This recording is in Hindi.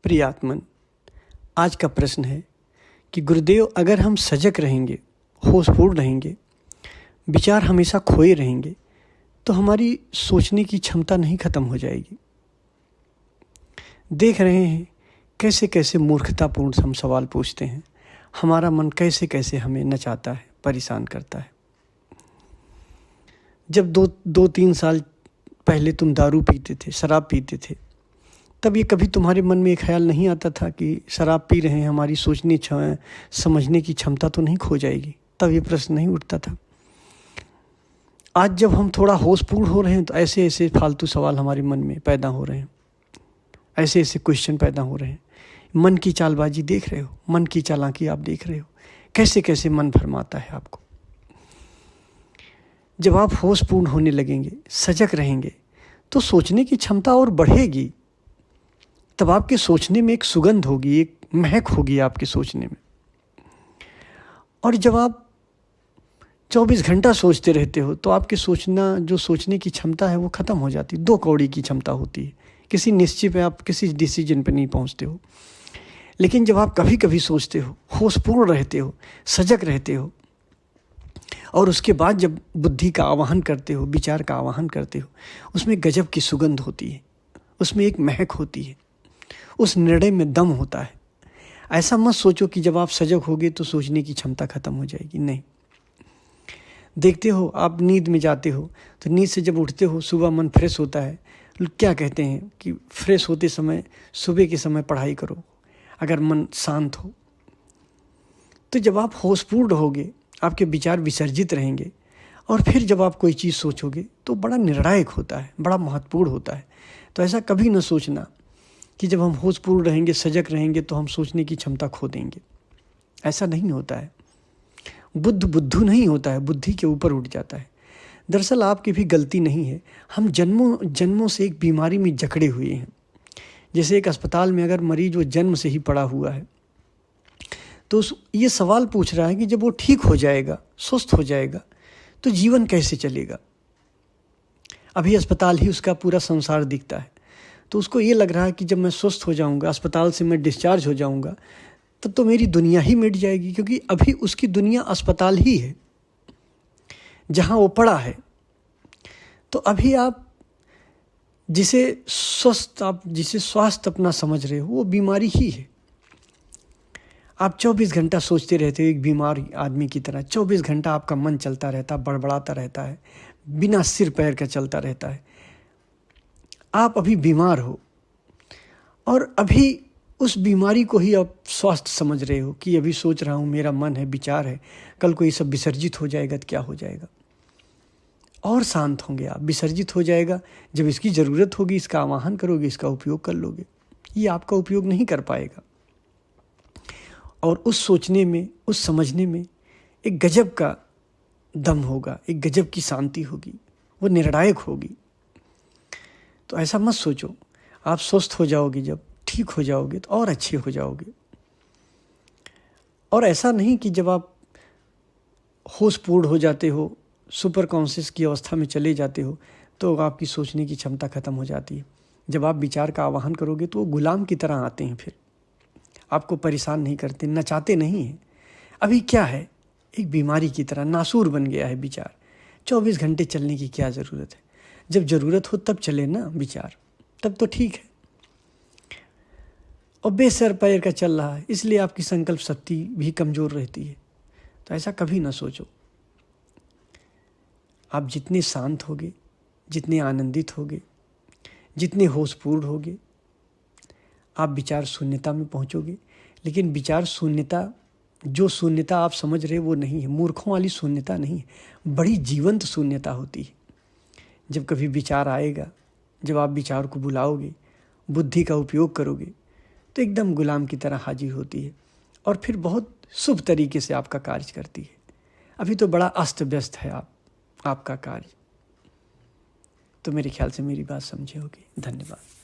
प्रिय आत्मन, आज का प्रश्न है कि गुरुदेव, अगर हम सजग रहेंगे, होशपूर्ण रहेंगे, विचार हमेशा खोए रहेंगे तो हमारी सोचने की क्षमता नहीं खत्म हो जाएगी। देख रहे हैं कैसे कैसे मूर्खतापूर्ण हम सवाल पूछते हैं। हमारा मन कैसे कैसे हमें नचाता है, परेशान करता है। जब दो तीन साल पहले तुम दारू पीते थे, शराब पीते थे, तब ये कभी तुम्हारे मन में एक ख्याल नहीं आता था कि शराब पी रहे हैं, हमारी सोचने समझने की क्षमता तो नहीं खो जाएगी? तब ये प्रश्न नहीं उठता था। आज जब हम थोड़ा होशपूर्ण हो रहे हैं तो ऐसे ऐसे फालतू सवाल हमारे मन में पैदा हो रहे हैं, ऐसे ऐसे क्वेश्चन पैदा हो रहे हैं। मन की चालबाजी देख रहे हो, मन की चालाकी आप देख रहे हो, कैसे कैसे मन भरमाता है आपको। जब आप होशपूर्ण होने लगेंगे, सजग रहेंगे, तो सोचने की क्षमता और बढ़ेगी। तब आपके सोचने में एक सुगंध होगी, एक महक होगी आपके सोचने में। और जब आप 24 घंटा सोचते रहते हो तो आपके सोचने की क्षमता है वो ख़त्म हो जाती है। 2 कौड़ी की क्षमता होती है। किसी निश्चय पे आप किसी डिसीजन पे नहीं पहुंचते हो। लेकिन जब आप कभी कभी सोचते हो, होशपूर्ण रहते हो, सजग रहते हो, और उसके बाद जब बुद्धि का आवाहन करते हो, विचार का आवाहन करते हो, उसमें गजब की सुगंध होती है, उसमें एक महक होती है, उस निर्णय में दम होता है। ऐसा मत सोचो कि जब आप सजग होगे तो सोचने की क्षमता खत्म हो जाएगी। नहीं। देखते हो, आप नींद में जाते हो तो नींद से जब उठते हो, सुबह मन फ्रेश होता है। क्या कहते हैं कि फ्रेश होते समय, सुबह के समय पढ़ाई करो अगर मन शांत हो। तो जब आप होशपूर्ण होगे, आपके विचार विसर्जित रहेंगे, और फिर जब आप कोई चीज़ सोचोगे तो बड़ा निर्णायक होता है, बड़ा महत्वपूर्ण होता है। तो ऐसा कभी न सोचना कि जब हम होशपूर्ण रहेंगे, सजग रहेंगे तो हम सोचने की क्षमता खो देंगे। ऐसा नहीं होता है। बुद्धू नहीं होता है, बुद्धि के ऊपर उठ जाता है। दरअसल आपकी भी गलती नहीं है। हम जन्मों से एक बीमारी में जकड़े हुए हैं। जैसे एक अस्पताल में अगर मरीज वो जन्म से ही पड़ा हुआ है तो ये सवाल पूछ रहा है कि जब वो ठीक हो जाएगा, स्वस्थ हो जाएगा, तो जीवन कैसे चलेगा। अभी अस्पताल ही उसका पूरा संसार दिखता है। तो उसको ये लग रहा है कि जब मैं स्वस्थ हो जाऊंगा, अस्पताल से मैं डिस्चार्ज हो जाऊंगा, तब तो मेरी दुनिया ही मिट जाएगी। क्योंकि अभी उसकी दुनिया अस्पताल ही है जहां वो पड़ा है। तो अभी आप जिसे स्वास्थ्य अपना समझ रहे हो, वो बीमारी ही है। आप 24 घंटा सोचते रहते हो एक बीमार आदमी की तरह। 24 घंटा आपका मन चलता रहता, बड़बड़ाता रहता है, बिना सिर पैर का चलता रहता है। आप अभी बीमार हो और अभी उस बीमारी को ही आप स्वास्थ्य समझ रहे हो कि अभी सोच रहा हूँ, मेरा मन है, विचार है, कल को ये सब विसर्जित हो जाएगा तो क्या हो जाएगा। और शांत होंगे आप, विसर्जित हो जाएगा। जब इसकी ज़रूरत होगी, इसका आवाहन करोगे, इसका उपयोग कर लोगे। ये आपका उपयोग नहीं कर पाएगा। और उस सोचने में, उस समझने में एक गजब का दम होगा, एक गजब की शांति होगी, वो निर्णायक होगी। तो ऐसा मत सोचो। आप स्वस्थ हो जाओगे, जब ठीक हो जाओगे तो और अच्छे हो जाओगे। और ऐसा नहीं कि जब आप होशपूर्ण हो जाते हो, सुपर कॉन्शियस की अवस्था में चले जाते हो, तो आपकी सोचने की क्षमता खत्म हो जाती है। जब आप विचार का आवाहन करोगे तो वो गुलाम की तरह आते हैं, फिर आपको परेशान नहीं करते, नचाते नहीं हैं। अभी क्या है, एक बीमारी की तरह नासूर बन गया है विचार। 24 घंटे चलने की क्या ज़रूरत है। जब ज़रूरत हो तब चले ना विचार, तब तो ठीक है। और बेसर पैर का चल रहा है, इसलिए आपकी संकल्प शक्ति भी कमज़ोर रहती है। तो ऐसा कभी ना सोचो। आप जितने शांत होगे, जितने आनंदित होगे, जितने होशपूर्ण होगे, आप विचार शून्यता में पहुंचोगे। लेकिन विचार शून्यता, जो शून्यता आप समझ रहे वो नहीं है, मूर्खों वाली शून्यता नहीं है, बड़ी जीवंत शून्यता होती है। जब कभी विचार आएगा, जब आप विचार को बुलाओगे, बुद्धि का उपयोग करोगे, तो एकदम गुलाम की तरह हाजिर होती है और फिर बहुत शुभ तरीके से आपका कार्य करती है। अभी तो बड़ा अस्त व्यस्त है आपका कार्य। तो मेरे ख्याल से मेरी बात समझे होगी। धन्यवाद।